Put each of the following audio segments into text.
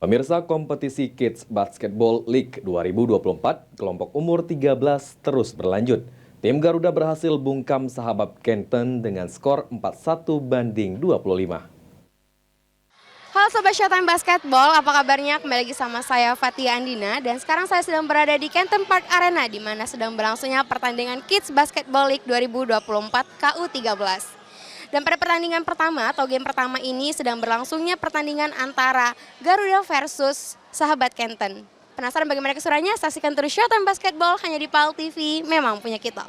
Pemirsa kompetisi Kids Basketball League 2024 kelompok umur 13 terus berlanjut. Tim Garuda berhasil bungkam sahabat Kenton dengan skor 41 banding 25. Halo Sobat Showtime Basketball, apa kabarnya? Kembali lagi sama saya Fatia Andina dan sekarang saya sedang berada di Kenton Park Arena di mana sedang berlangsungnya pertandingan Kids Basketball League 2024 KU13. Dan pada pertandingan pertama atau game pertama ini sedang berlangsungnya pertandingan antara Garuda versus sahabat Kenton. Penasaran bagaimana keseruannya? Saksikan terus Showtime Basketball hanya di PAL TV, memang punya kita.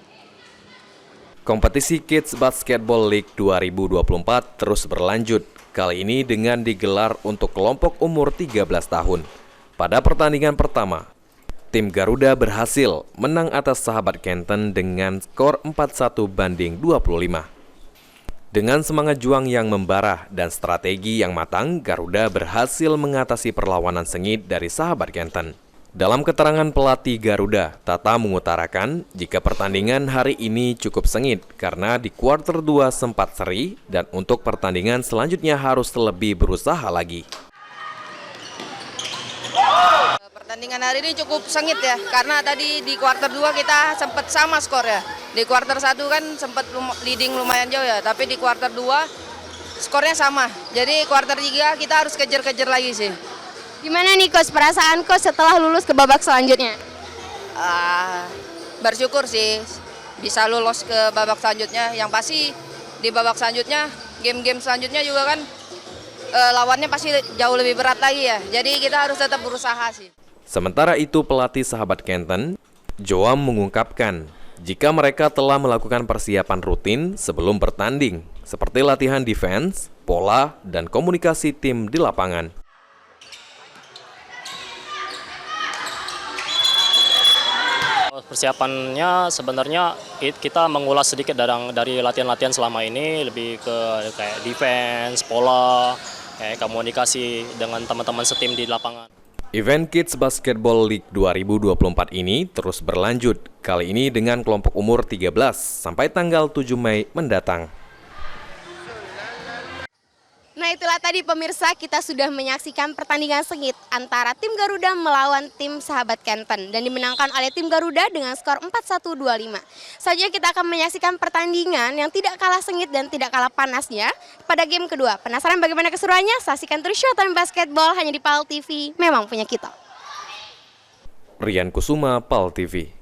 Kompetisi Kids Basketball League 2024 terus berlanjut, kali ini dengan digelar untuk kelompok umur 13 tahun. Pada pertandingan pertama, tim Garuda berhasil menang atas sahabat Kenton dengan skor 41 banding 25. Dengan semangat juang yang membara dan strategi yang matang, Garuda berhasil mengatasi perlawanan sengit dari sahabat Kenton. Dalam keterangan pelatih Garuda, Tata mengutarakan jika pertandingan hari ini cukup sengit karena di kuarter 2 sempat seri dan untuk pertandingan selanjutnya harus lebih berusaha lagi. Pertandingan hari ini cukup sengit ya, karena tadi di kuarter 2 kita sempat sama skor ya. Di kuarter 1 kan sempat leading lumayan jauh ya, tapi di kuarter 2 skornya sama. Jadi kuarter 3 kita harus kejar-kejar lagi sih. Gimana nih Coach, perasaan Coach setelah lulus ke babak selanjutnya? Bersyukur sih bisa lolos ke babak selanjutnya. Yang pasti di babak selanjutnya, game-game selanjutnya juga kan lawannya pasti jauh lebih berat lagi ya. Jadi kita harus tetap berusaha sih. Sementara itu pelatih sahabat Kenton, Joam mengungkapkan jika mereka telah melakukan persiapan rutin sebelum bertanding, seperti latihan defense, pola, dan komunikasi tim di lapangan. Persiapannya sebenarnya kita mengulas sedikit dari latihan-latihan selama ini, lebih ke kayak defense, pola, kayak komunikasi dengan teman-teman setim di lapangan. Event Kids Basketball League 2024 ini terus berlanjut, kali ini dengan kelompok umur 13 sampai tanggal 7 Mei mendatang. Nah itulah tadi pemirsa, kita sudah menyaksikan pertandingan sengit antara tim Garuda melawan tim sahabat Kenton dan dimenangkan oleh tim Garuda dengan skor 41-25. Selanjutnya kita akan menyaksikan pertandingan yang tidak kalah sengit dan tidak kalah panasnya pada game kedua. Penasaran bagaimana keseruannya? Saksikan terus Showtime Basketball hanya di PAL TV, memang punya kita. Rian Kusuma, PAL TV.